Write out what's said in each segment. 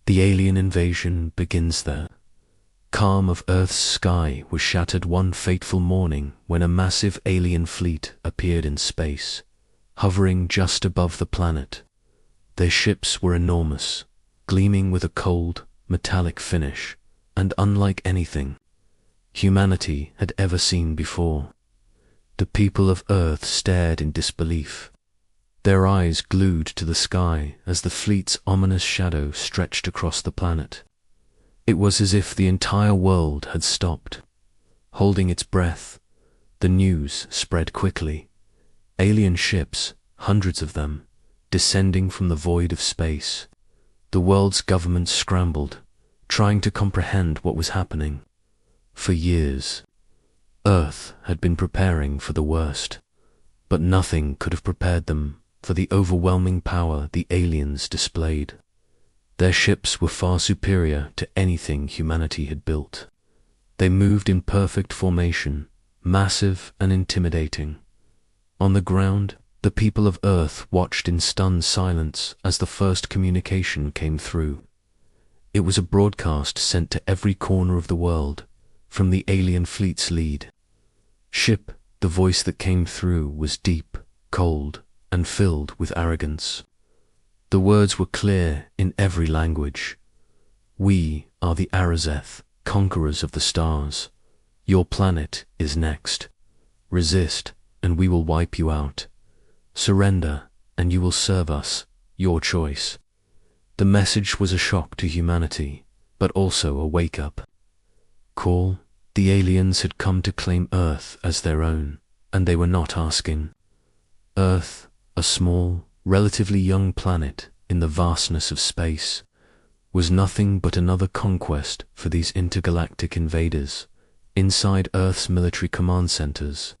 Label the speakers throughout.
Speaker 1: The alien invasion begins there. Calm of Earth's sky was shattered one fateful morning when a massive alien fleet appeared in space, hovering just above the planet. Their ships were enormous, gleaming with a cold, metallic finish, and unlike anything humanity had ever seen before. The people of Earth stared in disbelief, their eyes glued to the sky as the fleet's ominous shadow stretched across the planet. It was as if the entire world had stopped. Holding its breath, the news spread quickly. Alien ships, hundreds of them, descending from the void of space. The world's government scrambled, trying to comprehend what was happening. For years, Earth had been preparing for the worst, but nothing could have prepared them for the overwhelming power the aliens displayed. Their ships were far superior to anything humanity had built. They moved in perfect formation, massive and intimidating. On the ground, the people of Earth watched in stunned silence as the first communication came through. It was a broadcast sent to every corner of the world, from the alien fleet's lead. "Ship," the voice that came through was deep, cold, and filled with arrogance. The words were clear in every language. "We are the Arazeth, conquerors of the stars. Your planet is next. Resist, and we will wipe you out. Surrender, and you will serve us, your choice." The message was a shock to humanity, but also a wake-up call. The aliens had come to claim Earth as their own, and they were not asking. Earth, a small, relatively young planet in the vastness of space, was nothing but another conquest for these intergalactic invaders. Inside Earth's military command centers,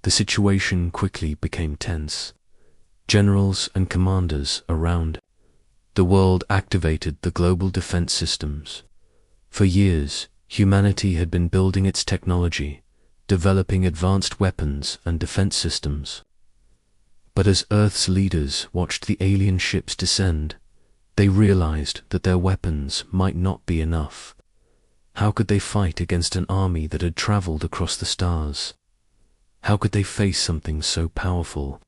Speaker 1: the situation quickly became tense. Generals and commanders around the world activated the global defense systems. For years, humanity had been building its technology, developing advanced weapons and defense systems. But as Earth's leaders watched the alien ships descend, they realized that their weapons might not be enough. How could they fight against an army that had traveled across the stars? How could they face something so powerful?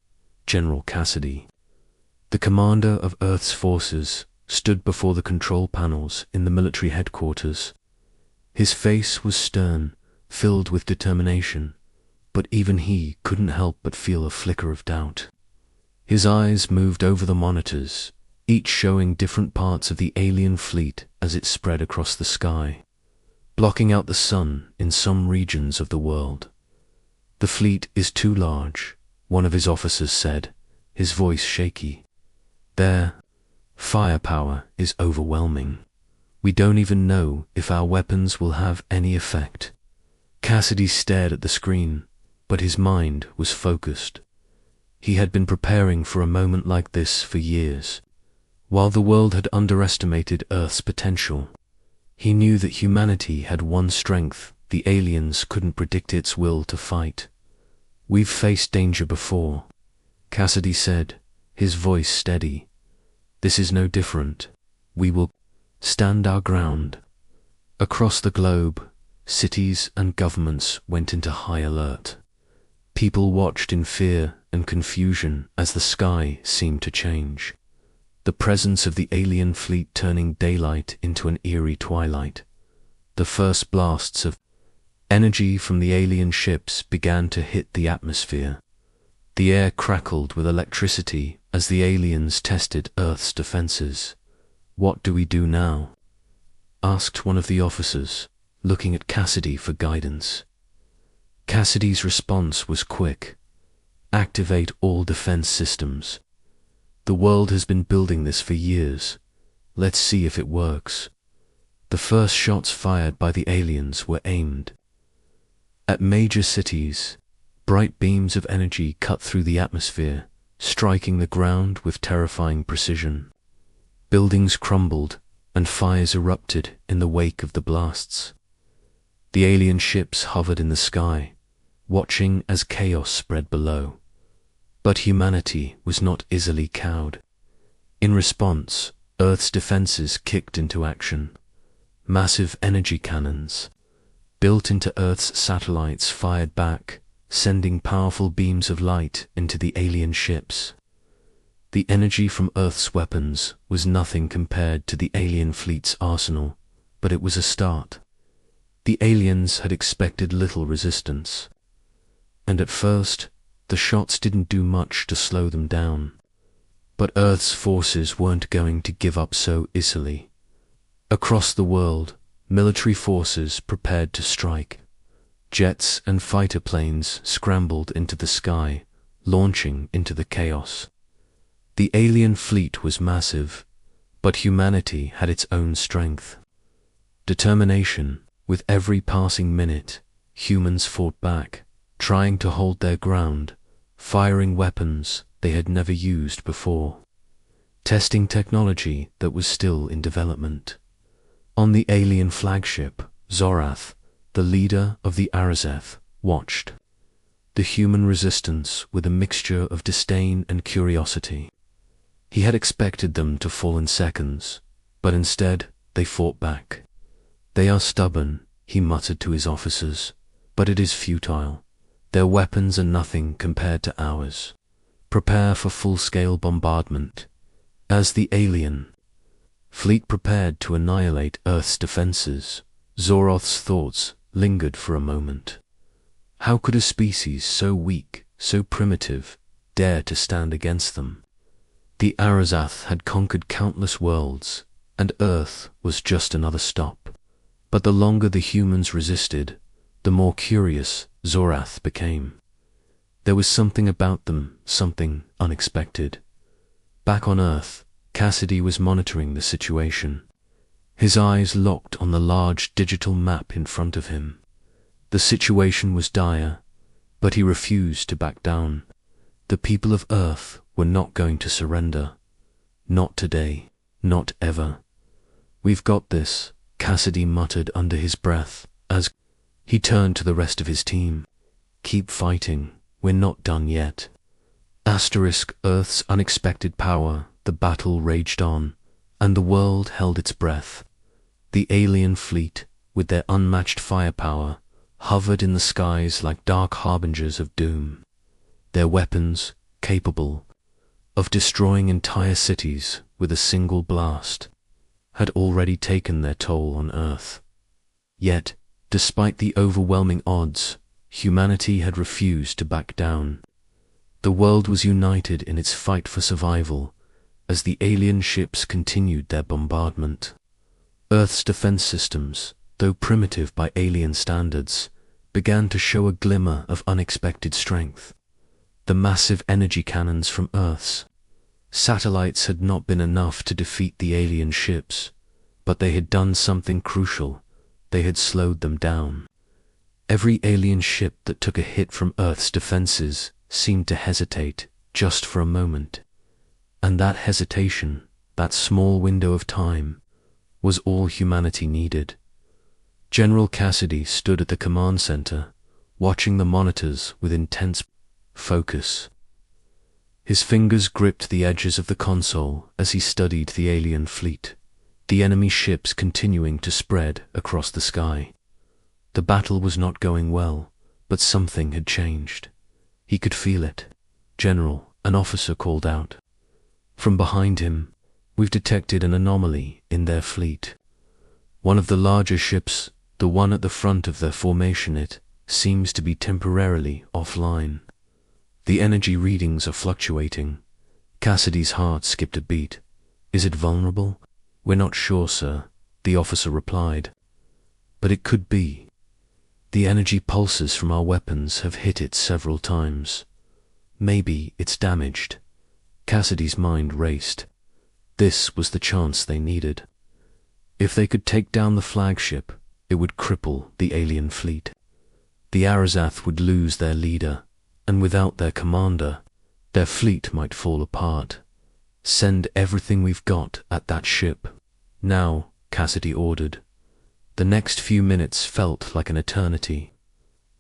Speaker 1: General Cassidy, the commander of Earth's forces, stood before the control panels in the military headquarters. His face was stern, filled with determination, but even he couldn't help but feel a flicker of doubt. His eyes moved over the monitors, each showing different parts of the alien fleet as it spread across the sky, blocking out the sun in some regions of the world. "The fleet is too large," one of his officers said, his voice shaky. "Their firepower is overwhelming. We don't even know if our weapons will have any effect." Cassidy stared at the screen, but his mind was focused. He had been preparing for a moment like this for years. While the world had underestimated Earth's potential, he knew that humanity had one strength the aliens couldn't predict: its will to fight. "We've faced danger before," Cassidy said, his voice steady. "This is no different. We will stand our ground." Across the globe, cities and governments went into high alert. People watched in fear and confusion as the sky seemed to change, the presence of the alien fleet turning daylight into an eerie twilight. The first blasts of energy from the alien ships began to hit the atmosphere. The air crackled with electricity as the aliens tested Earth's defenses. "What do we do now?" asked one of the officers, looking at Cassidy for guidance. Cassidy's response was quick. "Activate all defense systems. The world has been building this for years. Let's see if it works." The first shots fired by the aliens were aimed at major cities. Bright beams of energy cut through the atmosphere, striking the ground with terrifying precision. Buildings crumbled, and fires erupted in the wake of the blasts. The alien ships hovered in the sky, watching as chaos spread below. But humanity was not easily cowed. In response, Earth's defenses kicked into action. Massive energy cannons, built into Earth's satellites, fired back, sending powerful beams of light into the alien ships. The energy from Earth's weapons was nothing compared to the alien fleet's arsenal, but it was a start. The aliens had expected little resistance, and at first, the shots didn't do much to slow them down. But Earth's forces weren't going to give up so easily. Across the world, military forces prepared to strike. Jets and fighter planes scrambled into the sky, launching into the chaos. The alien fleet was massive, but humanity had its own strength. Determination. With every passing minute, humans fought back, trying to hold their ground, firing weapons they had never used before, testing technology that was still in development. On the alien flagship, Zorath, the leader of the Arazeth, watched the human resistance with a mixture of disdain and curiosity. He had expected them to fall in seconds, but instead they fought back. "They are stubborn," he muttered to his officers, "but it is futile. Their weapons are nothing compared to ours. Prepare for full-scale bombardment." As the alien fleet prepared to annihilate Earth's defenses, Zoroth's thoughts lingered for a moment. How could a species so weak, so primitive, dare to stand against them? The Arazeth had conquered countless worlds, and Earth was just another stop. But the longer the humans resisted, the more curious Zorath became. There was something about them, something unexpected. Back on Earth, Cassidy was monitoring the situation. His eyes locked on the large digital map in front of him. The situation was dire, but he refused to back down. The people of Earth were not going to surrender. Not today, not ever. "We've got this," Cassidy muttered under his breath as he turned to the rest of his team. "Keep fighting, we're not done yet." Earth's unexpected power, the battle raged on, and the world held its breath. The alien fleet, with their unmatched firepower, hovered in the skies like dark harbingers of doom. Their weapons, capable of destroying entire cities with a single blast, had already taken their toll on Earth. Yet, despite the overwhelming odds, humanity had refused to back down. The world was united in its fight for survival as the alien ships continued their bombardment. Earth's defense systems, though primitive by alien standards, began to show a glimmer of unexpected strength. The massive energy cannons from Earth's satellites had not been enough to defeat the alien ships, but they had done something crucial. They had slowed them down. Every alien ship that took a hit from Earth's defenses seemed to hesitate just for a moment. And that hesitation, that small window of time, was all humanity needed. General Cassidy stood at the command center, watching the monitors with intense focus. His fingers gripped the edges of the console as he studied the alien fleet, the enemy ships continuing to spread across the sky. The battle was not going well, but something had changed. He could feel it. "General," an officer called out. From behind him, "We've detected an anomaly in their fleet. One of the larger ships, the one at the front of their formation, it seems to be temporarily offline. The energy readings are fluctuating." Cassidy's heart skipped a beat. "Is it vulnerable?" "We're not sure, sir," the officer replied. "But it could be. The energy pulses from our weapons have hit it several times. Maybe it's damaged." Cassidy's mind raced. This was the chance they needed. If they could take down the flagship, it would cripple the alien fleet. The Arazeth would lose their leader, and without their commander, their fleet might fall apart. "Send everything we've got at that ship. Now," Cassidy ordered. The next few minutes felt like an eternity.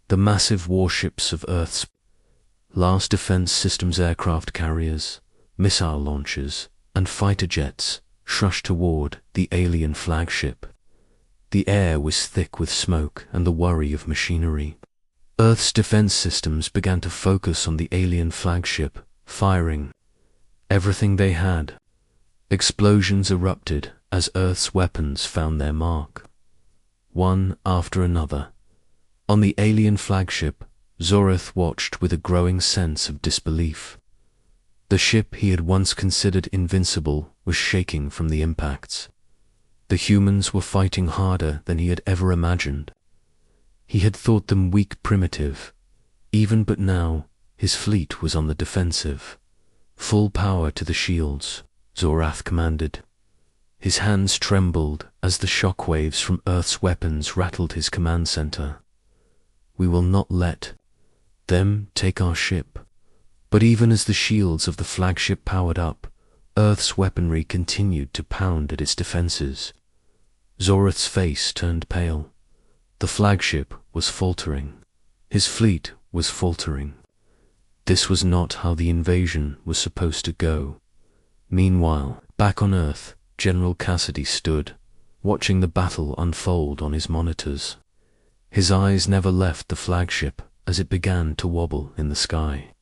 Speaker 1: The massive warships of Earth's last defense systems, aircraft carriers, missile launchers, and fighter jets rushed toward the alien flagship. The air was thick with smoke and the worry of machinery. Earth's defense systems began to focus on the alien flagship, firing everything they had. Explosions erupted as Earth's weapons found their mark, one after another. On the alien flagship, Zorath watched with a growing sense of disbelief. The ship he had once considered invincible was shaking from the impacts. The humans were fighting harder than he had ever imagined. He had thought them weak, primitive. But now, his fleet was on the defensive. Full power to the shields, Zorath commanded. His hands trembled as the shockwaves from Earth's weapons rattled his command center. We will not let them take our ship. But even as the shields of the flagship powered up, Earth's weaponry continued to pound at its defenses. Zorath's face turned pale. The flagship was faltering. His fleet was faltering. This was not how the invasion was supposed to go. Meanwhile, back on Earth, General Cassidy stood, watching the battle unfold on his monitors. His eyes never left the flagship as it began to wobble in the sky.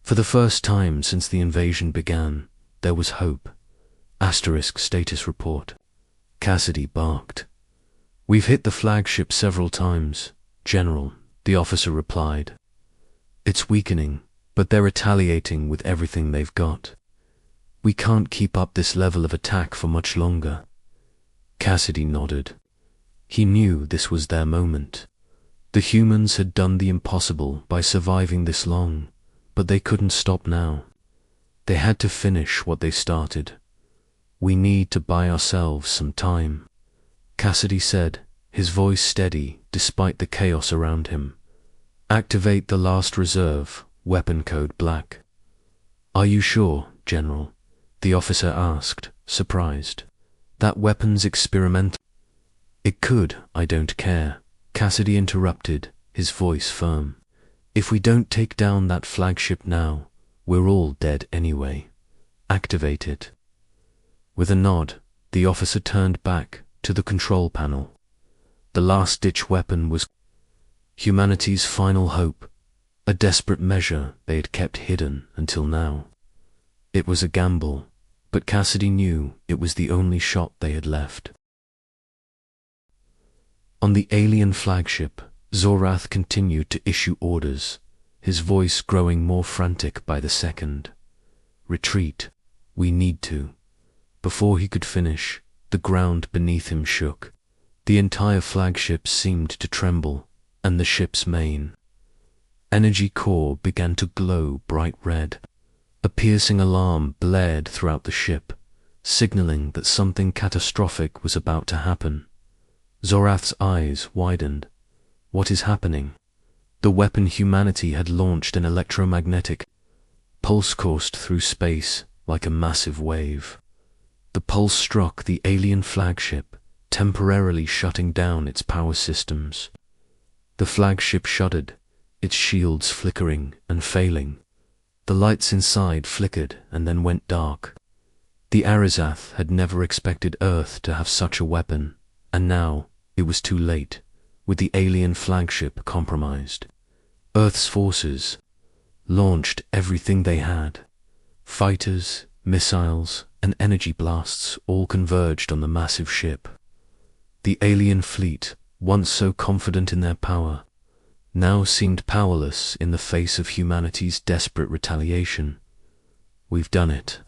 Speaker 1: For the first time since the invasion began, there was hope. Asterisk status report. Cassidy barked. We've hit the flagship several times, General, the officer replied. It's weakening, but they're retaliating with everything they've got. We can't keep up this level of attack for much longer. Cassidy nodded. He knew this was their moment. The humans had done the impossible by surviving this long, but they couldn't stop now. They had to finish what they started. We need to buy ourselves some time, Cassidy said, his voice steady despite the chaos around him. Activate the last reserve, weapon code black. Are you sure, General? The officer asked, surprised. That weapon's experimental. It could, I don't care, Cassidy interrupted, his voice firm. If we don't take down that flagship now, we're all dead anyway. Activate it. With a nod, the officer turned back to the control panel. The last-ditch weapon was humanity's final hope, a desperate measure they had kept hidden until now. It was a gamble, but Cassidy knew it was the only shot they had left. On the alien flagship, Zorath continued to issue orders, his voice growing more frantic by the second. Retreat. We need to. Before he could finish, the ground beneath him shook. The entire flagship seemed to tremble, and the ship's main energy core began to glow bright red. A piercing alarm blared throughout the ship, signaling that something catastrophic was about to happen. Zorath's eyes widened. What is happening? The weapon humanity had launched an electromagnetic pulse coursed through space like a massive wave. The pulse struck the alien flagship, temporarily shutting down its power systems. The flagship shuddered, its shields flickering and failing. The lights inside flickered and then went dark. The Arizath had never expected Earth to have such a weapon, and now it was too late, with the alien flagship compromised. Earth's forces launched everything they had. Fighters, missiles, and energy blasts all converged on the massive ship. The alien fleet, once so confident in their power, now seemed powerless in the face of humanity's desperate retaliation. We've done it.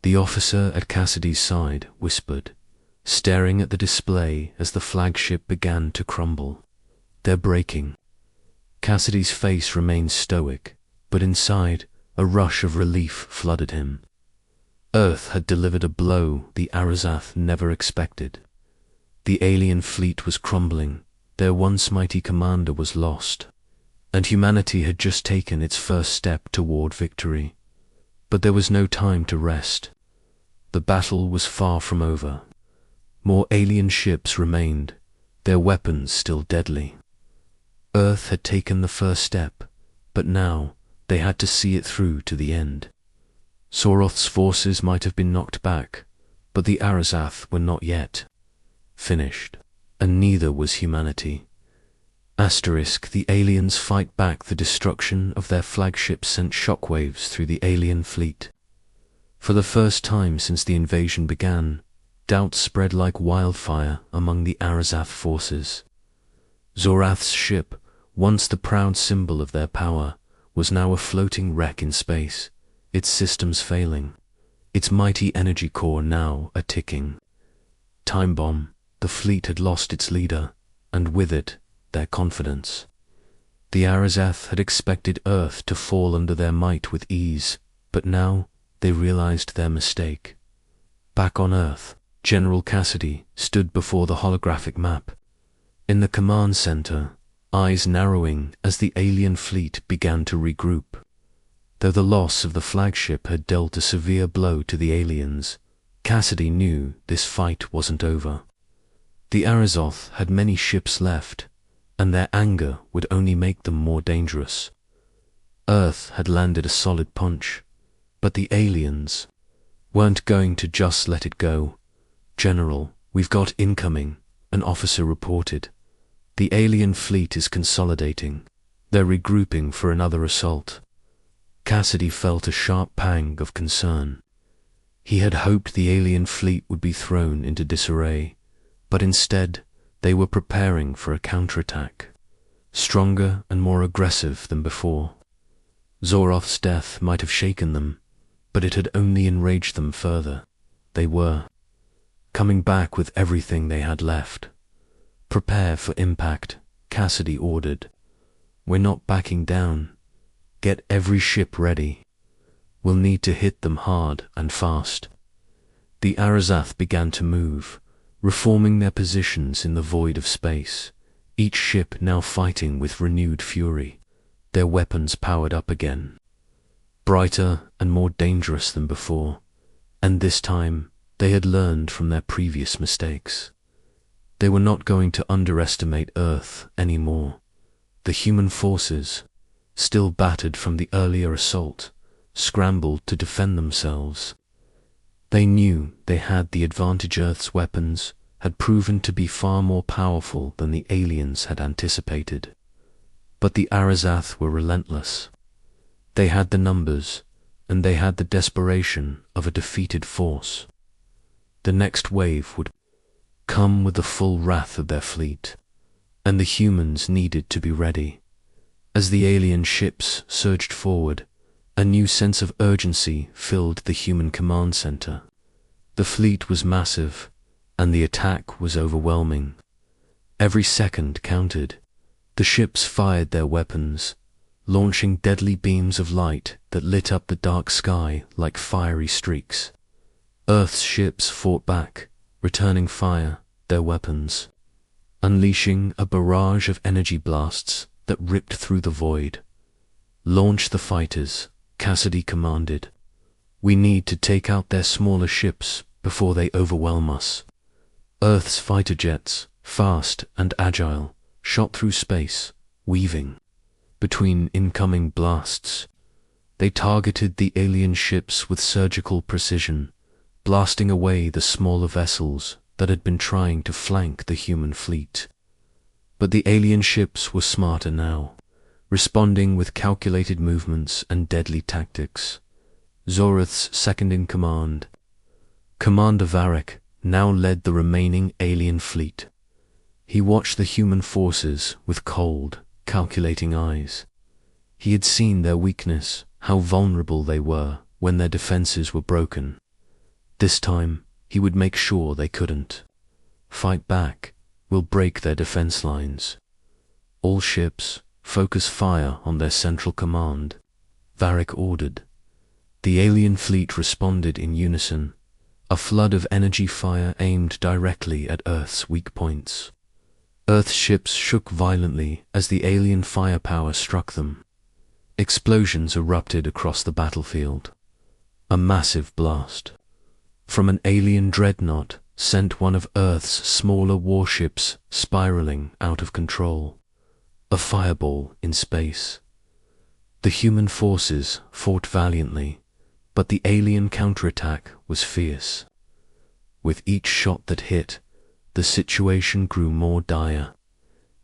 Speaker 1: The officer at Cassidy's side whispered, staring at the display as the flagship began to crumble. They're breaking. Cassidy's face remained stoic, but inside, a rush of relief flooded him. Earth had delivered a blow the Arizath never expected. The alien fleet was crumbling, their once mighty commander was lost, and humanity had just taken its first step toward victory. But there was no time to rest. The battle was far from over. More alien ships remained, their weapons still deadly. Earth had taken the first step, but now they had to see it through to the end. Soroth's forces might have been knocked back, But the Arazath were not yet finished, and neither was humanity. The aliens fight back. The destruction of their flagship sent shockwaves through the alien fleet. For the first time since the invasion began, doubt spread like wildfire among the Arazath forces. Zorath's ship, once the proud symbol of their power, was now a floating wreck in space, its systems failing, its mighty energy core now a ticking time bomb. The fleet had lost its leader, and with it, their confidence. The Arazath had expected Earth to fall under their might with ease, but now they realized their mistake. Back on Earth, General Cassidy stood before the holographic map. In the command center, eyes narrowing as the alien fleet began to regroup. Though the loss of the flagship had dealt a severe blow to the aliens, Cassidy knew this fight wasn't over. The Arazoth had many ships left, and their anger would only make them more dangerous. Earth had landed a solid punch, but the aliens weren't going to just let it go. "General, we've got incoming," an officer reported. "The alien fleet is consolidating. They're regrouping for another assault." Cassidy felt a sharp pang of concern. He had hoped the alien fleet would be thrown into disarray, but instead they were preparing for a counterattack, stronger and more aggressive than before. Zoroth's death might have shaken them, but it had only enraged them further. They were coming back with everything they had left. "Prepare for impact," Cassidy ordered. "We're not backing down. Get every ship ready. We'll need to hit them hard and fast." The Arazath began to move, reforming their positions in the void of space, each ship now fighting with renewed fury, their weapons powered up again, brighter and more dangerous than before, and this time they had learned from their previous mistakes. They were not going to underestimate Earth anymore. The human forces, still battered from the earlier assault, scrambled to defend themselves. They knew they had the advantage. Earth's weapons had proven to be far more powerful than the aliens had anticipated. But the Arazath were relentless. They had the numbers, and they had the desperation of a defeated force. The next wave would come with the full wrath of their fleet, and the humans needed to be ready. As the alien ships surged forward, a new sense of urgency filled the human command center. The fleet was massive, and the attack was overwhelming. Every second counted. The ships fired their weapons, launching deadly beams of light that lit up the dark sky like fiery streaks. Earth's ships fought back, returning fire, their weapons, unleashing a barrage of energy blasts that ripped through the void. "Launch the fighters," Cassidy commanded. "We need to take out their smaller ships before they overwhelm us." Earth's fighter jets, fast and agile, shot through space, weaving between incoming blasts. They targeted the alien ships with surgical precision, blasting away the smaller vessels that had been trying to flank the human fleet. But the alien ships were smarter now, responding with calculated movements and deadly tactics. Zoroth's second-in-command, Commander Varric, now led the remaining alien fleet. He watched the human forces with cold, calculating eyes. He had seen their weakness, how vulnerable they were when their defenses were broken. This time, he would make sure they couldn't. "Fight back. We'll break their defense lines. All ships, focus fire on their central command," Varric ordered. The alien fleet responded in unison, a flood of energy fire aimed directly at Earth's weak points. Earth's ships shook violently as the alien firepower struck them. Explosions erupted across the battlefield. A massive blast from an alien dreadnought sent one of Earth's smaller warships spiraling out of control, a fireball in space. The human forces fought valiantly, but the alien counterattack was fierce. With each shot that hit, the situation grew more dire.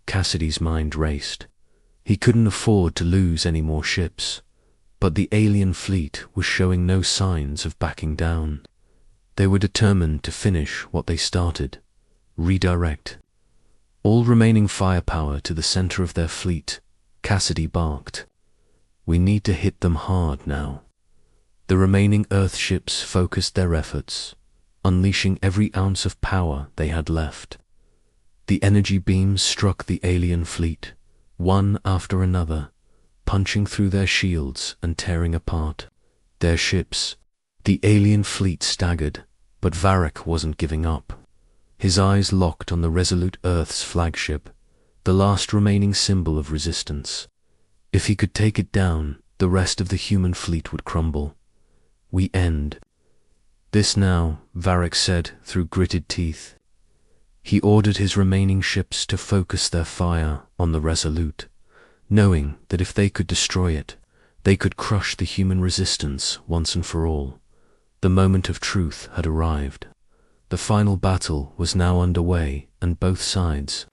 Speaker 1: Cassidy's mind raced. He couldn't afford to lose any more ships, but the alien fleet was showing no signs of backing down. They were determined to finish what they started, redirect all remaining firepower to the center of their fleet. Cassidy barked. We need to hit them hard now. The remaining Earth ships focused their efforts, unleashing every ounce of power they had left. The energy beams struck the alien fleet, one after another, punching through their shields and tearing apart their ships. The alien fleet staggered, but Varric wasn't giving up. His eyes locked on the resolute Earth's flagship, the last remaining symbol of resistance. If he could take it down, the rest of the human fleet would crumble. We end this now, Varric said through gritted teeth. He ordered his remaining ships to focus their fire on the Resolute, knowing that if they could destroy it, they could crush the human resistance once and for all. The moment of truth had arrived. The final battle was now underway, and both sides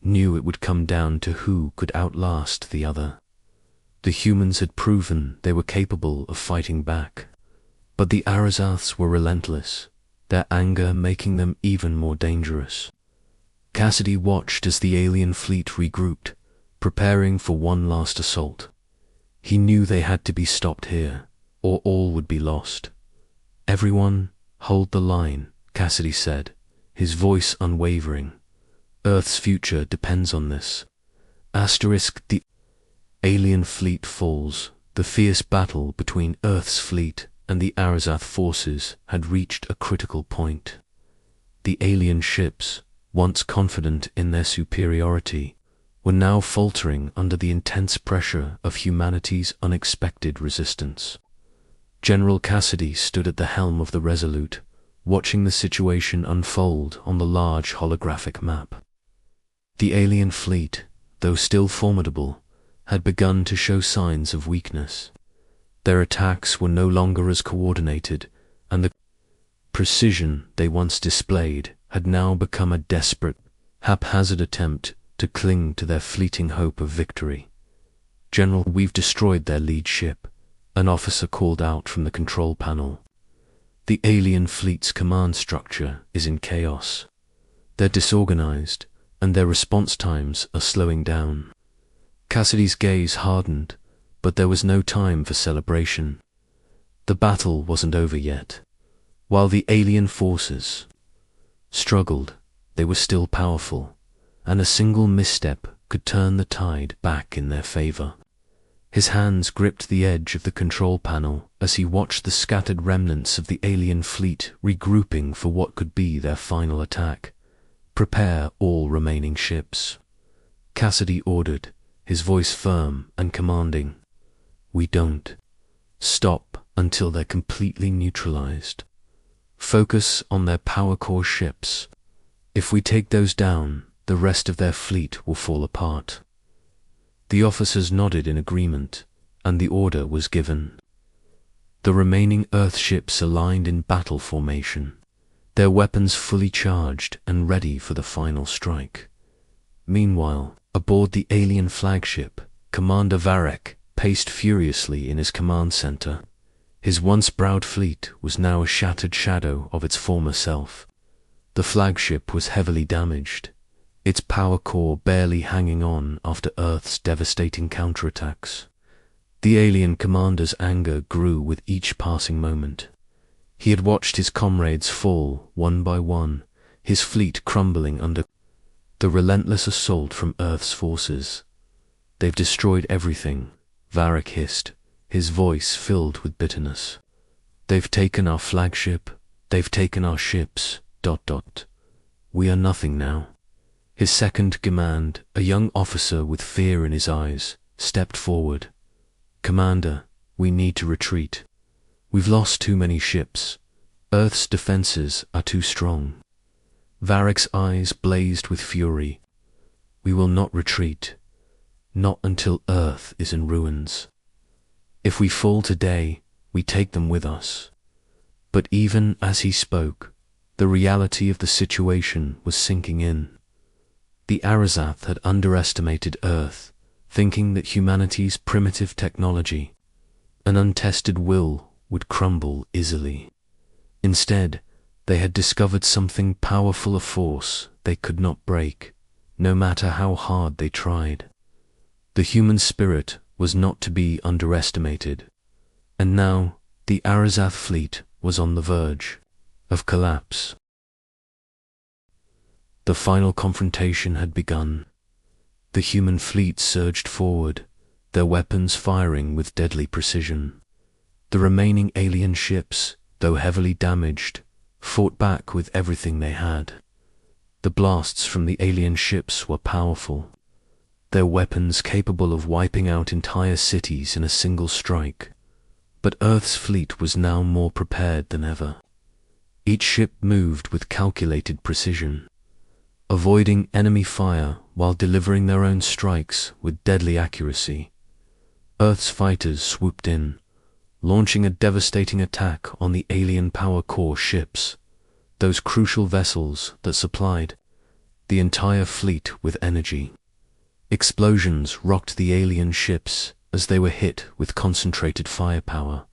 Speaker 1: knew it would come down to who could outlast the other. The humans had proven they were capable of fighting back, but the Arazaths were relentless, their anger making them even more dangerous. Cassidy watched as the alien fleet regrouped, preparing for one last assault. He knew they had to be stopped here, or all would be lost. Everyone, hold the line, Cassidy said, his voice unwavering. Earth's future depends on this. The alien fleet falls. The fierce battle between Earth's fleet and the Arazath forces had reached a critical point. The alien ships, once confident in their superiority, were now faltering under the intense pressure of humanity's unexpected resistance. General Cassidy stood at the helm of the Resolute, watching the situation unfold on the large holographic map. The alien fleet, though still formidable, had begun to show signs of weakness. Their attacks were no longer as coordinated, and the precision they once displayed had now become a desperate, haphazard attempt to cling to their fleeting hope of victory. General, we've destroyed their lead ship, an officer called out from the control panel. The alien fleet's command structure is in chaos. They're disorganized, and their response times are slowing down. Cassidy's gaze hardened, but there was no time for celebration. The battle wasn't over yet. While the alien forces struggled, they were still powerful, and a single misstep could turn the tide back in their favor. His hands gripped the edge of the control panel as he watched the scattered remnants of the alien fleet regrouping for what could be their final attack. Prepare all remaining ships, Cassidy ordered, his voice firm and commanding. We don't stop until they're completely neutralized. Focus on their power core ships. If we take those down, the rest of their fleet will fall apart. The officers nodded in agreement, and the order was given. The remaining Earth ships aligned in battle formation, their weapons fully charged and ready for the final strike. Meanwhile, aboard the alien flagship, Commander Varric paced furiously in his command center. His once proud fleet was now a shattered shadow of its former self. The flagship was heavily damaged, its power core barely hanging on after Earth's devastating counterattacks. The alien commander's anger grew with each passing moment. He had watched his comrades fall one by one, his fleet crumbling under the relentless assault from Earth's forces. They've destroyed everything, Varric hissed, his voice filled with bitterness. They've taken our flagship, they've taken our ships, ... We are nothing now. His second command, a young officer with fear in his eyes, stepped forward. Commander, we need to retreat. We've lost too many ships. Earth's defenses are too strong. Varric's eyes blazed with fury. We will not retreat. Not until Earth is in ruins. If we fall today, we take them with us. But even as he spoke, The reality of the situation was sinking in. The Arazath had underestimated Earth, thinking that humanity's primitive technology, an untested will, would crumble easily. Instead, they had discovered something powerful, a force they could not break, no matter how hard they tried. The human spirit was not to be underestimated, and now the Arazath fleet was on the verge of collapse. The final confrontation had begun. The human fleet surged forward, their weapons firing with deadly precision. The remaining alien ships, though heavily damaged, fought back with everything they had. The blasts from the alien ships were powerful, their weapons capable of wiping out entire cities in a single strike. But Earth's fleet was now more prepared than ever. Each ship moved with calculated precision, avoiding enemy fire while delivering their own strikes with deadly accuracy. Earth's fighters swooped in, launching a devastating attack on the alien power core ships, those crucial vessels that supplied the entire fleet with energy. Explosions rocked the alien ships as they were hit with concentrated firepower,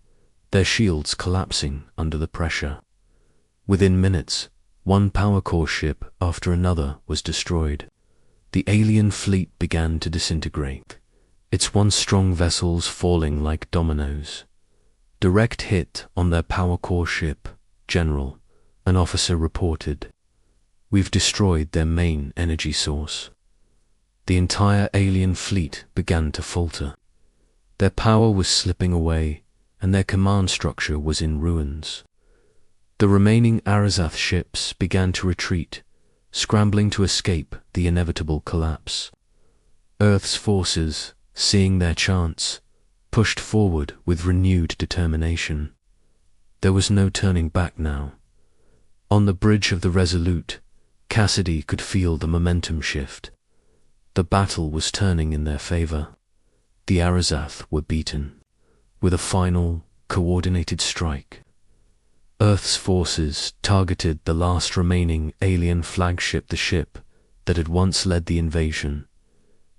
Speaker 1: their shields collapsing under the pressure. Within minutes, one power core ship after another was destroyed. The alien fleet began to disintegrate, its once strong vessels falling like dominoes. Direct hit on their power core ship, General, an officer reported. We've destroyed their main energy source. The entire alien fleet began to falter. Their power was slipping away, and their command structure was in ruins. The remaining Arazath ships began to retreat, scrambling to escape the inevitable collapse. Earth's forces, seeing their chance, pushed forward with renewed determination. There was no turning back now. On the bridge of the Resolute, Cassidy could feel the momentum shift. The battle was turning in their favor. The Arazath were beaten, with a final, coordinated strike. Earth's forces targeted the last remaining alien flagship, the ship that had once led the invasion.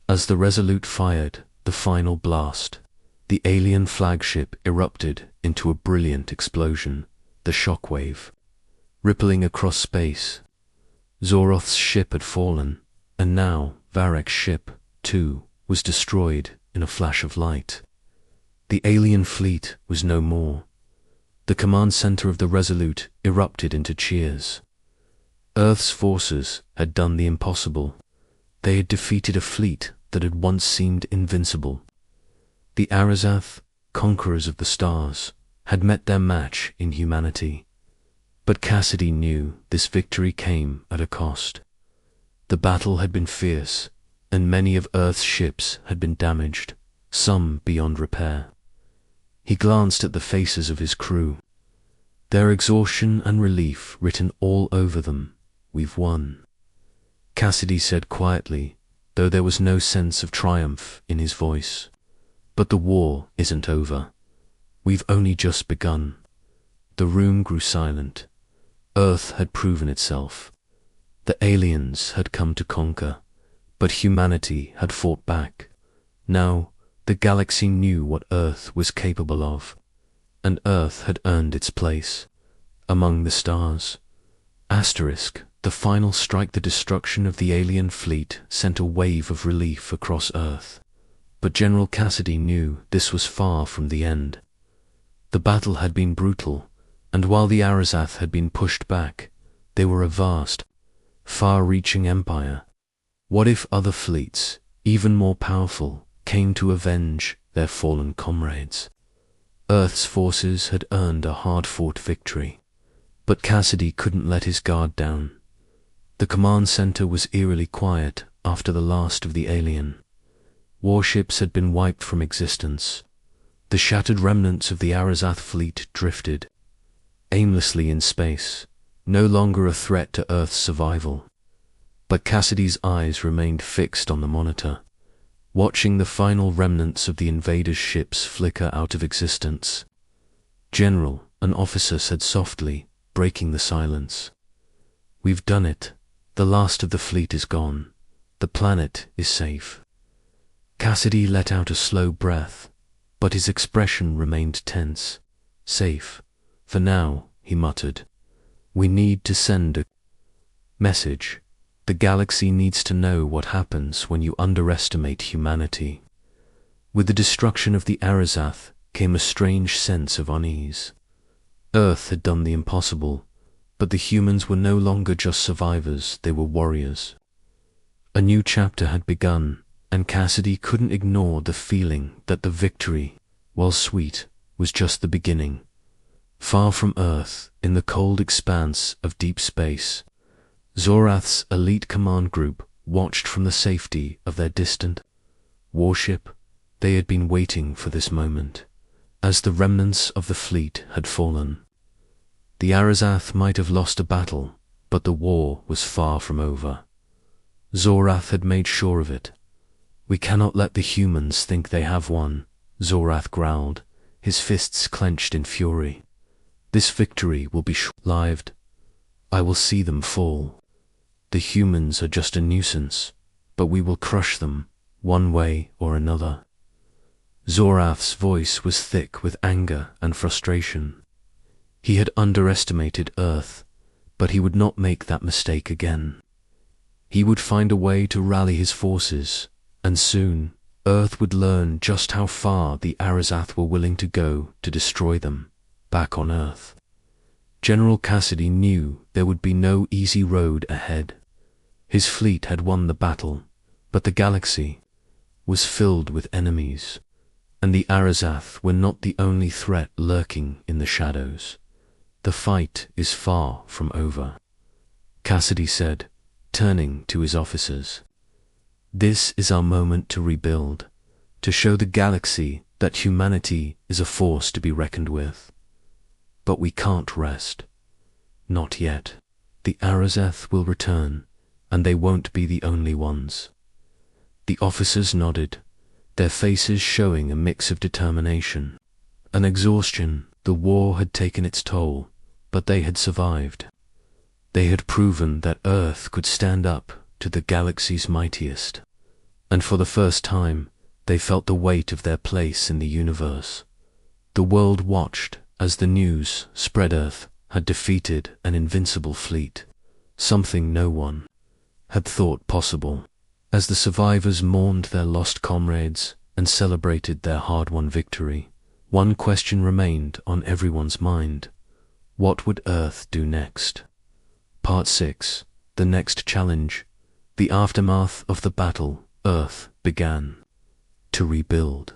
Speaker 1: As the Resolute fired the final blast, the alien flagship erupted into a brilliant explosion, the shockwave rippling across space. Zoroth's ship had fallen, and now Varek's ship, too, was destroyed in a flash of light. The alien fleet was no more. The command center of the Resolute erupted into cheers. Earth's forces had done the impossible. They had defeated a fleet that had once seemed invincible. The Arazath, conquerors of the stars, had met their match in humanity. But Cassidy knew this victory came at a cost. The battle had been fierce, and many of Earth's ships had been damaged, some beyond repair. He glanced at the faces of his crew, their exhaustion and relief written all over them. We've won, Cassidy said quietly, though there was no sense of triumph in his voice. But the war isn't over. We've only just begun. The room grew silent. Earth had proven itself. The aliens had come to conquer, but humanity had fought back. Now, the galaxy knew what Earth was capable of, and Earth had earned its place among the stars. The final strike, the destruction of the alien fleet, sent a wave of relief across Earth. But General Cassidy knew this was far from the end. The battle had been brutal, and while the Arazath had been pushed back, they were a vast, far-reaching empire. What if other fleets, even more powerful, came to avenge their fallen comrades? Earth's forces had earned a hard-fought victory, but Cassidy couldn't let his guard down. The command center was eerily quiet after the last of the alien. Warships had been wiped from existence. The shattered remnants of the Arazath fleet drifted aimlessly in space, no longer a threat to Earth's survival. But Cassidy's eyes remained fixed on the monitor, watching the final remnants of the invaders' ships flicker out of existence. "General," an officer said softly, breaking the silence. We've done it. The last of the fleet is gone. The planet is safe. Cassidy let out a slow breath, but his expression remained tense. Safe. For now, he muttered. We need to send a message. The galaxy needs to know what happens when you underestimate humanity. With the destruction of the Arazath came a strange sense of unease. Earth had done the impossible, but the humans were no longer just survivors, they were warriors. A new chapter had begun, and Cassidy couldn't ignore the feeling that the victory, while sweet, was just the beginning. Far from Earth, in the cold expanse of deep space, Zorath's elite command group watched from the safety of their distant warship. They had been waiting for this moment, as the remnants of the fleet had fallen. The Arazath might have lost a battle, but the war was far from over. Zorath had made sure of it. We cannot let the humans think they have won, Zorath growled, his fists clenched in fury. This victory will be short-lived. I will see them fall. The humans are just a nuisance, but we will crush them, one way or another. Zorath's voice was thick with anger and frustration. He had underestimated Earth, but he would not make that mistake again. He would find a way to rally his forces, and soon Earth would learn just how far the Arazath were willing to go to destroy them, back on Earth. General Cassidy knew there would be no easy road ahead. His fleet had won the battle, but the galaxy was filled with enemies, and the Arazath were not the only threat lurking in the shadows. The fight is far from over, Cassidy said, turning to his officers. This is our moment to rebuild, to show the galaxy that humanity is a force to be reckoned with. But we can't rest. Not yet. The Arazath will return, and they won't be the only ones. The officers nodded, their faces showing a mix of determination and exhaustion. The war had taken its toll, but they had survived. They had proven that Earth could stand up to the galaxy's mightiest, and for the first time they felt the weight of their place in the universe. The world watched as the news spread Earth had defeated an invincible fleet, something no one had thought possible. As the survivors mourned their lost comrades and celebrated their hard-won victory, one question remained on everyone's mind. What would Earth do next? Part 6. The next challenge. The aftermath of the battle. Earth began to rebuild.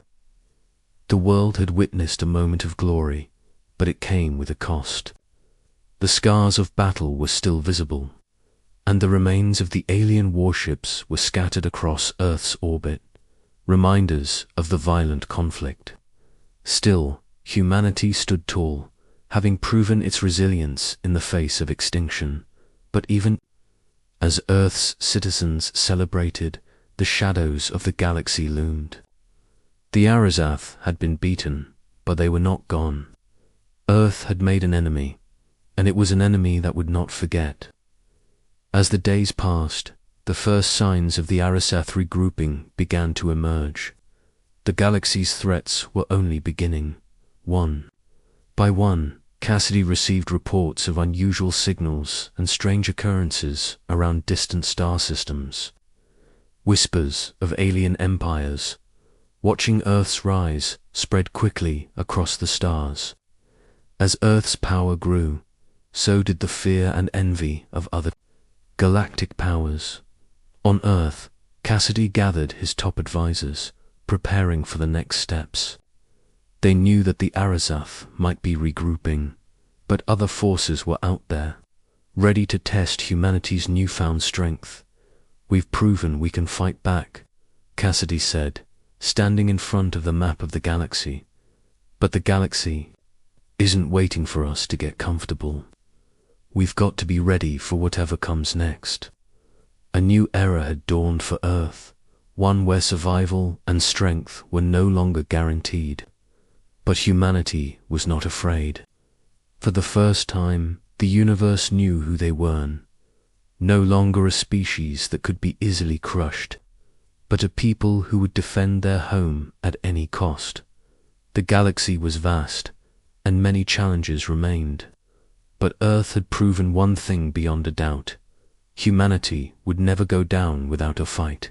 Speaker 1: The world had witnessed a moment of glory, but it came with a cost. The scars of battle were still visible, and the remains of the alien warships were scattered across Earth's orbit, reminders of the violent conflict. Still, humanity stood tall, having proven its resilience in the face of extinction. But even as Earth's citizens celebrated, the shadows of the galaxy loomed. The Arazath had been beaten, but they were not gone. Earth had made an enemy, and it was an enemy that would not forget. As the days passed, the first signs of the Arazath regrouping began to emerge. The galaxy's threats were only beginning. One by one, Cassidy received reports of unusual signals and strange occurrences around distant star systems. Whispers of alien empires, watching Earth's rise, spread quickly across the stars. As Earth's power grew, so did the fear and envy of other galactic powers. On Earth, Cassidy gathered his top advisors, preparing for the next steps. They knew that the Arazath might be regrouping, but other forces were out there, ready to test humanity's newfound strength. We've proven we can fight back, Cassidy said, standing in front of the map of the galaxy. But the galaxy isn't waiting for us to get comfortable. We've got to be ready for whatever comes next. A new era had dawned for Earth, one where survival and strength were no longer guaranteed. But humanity was not afraid. For the first time, the universe knew who they were. no longer a species that could be easily crushed, but a people who would defend their home at any cost. The galaxy was vast, and many challenges remained. But Earth had proven one thing beyond a doubt: humanity would never go down without a fight.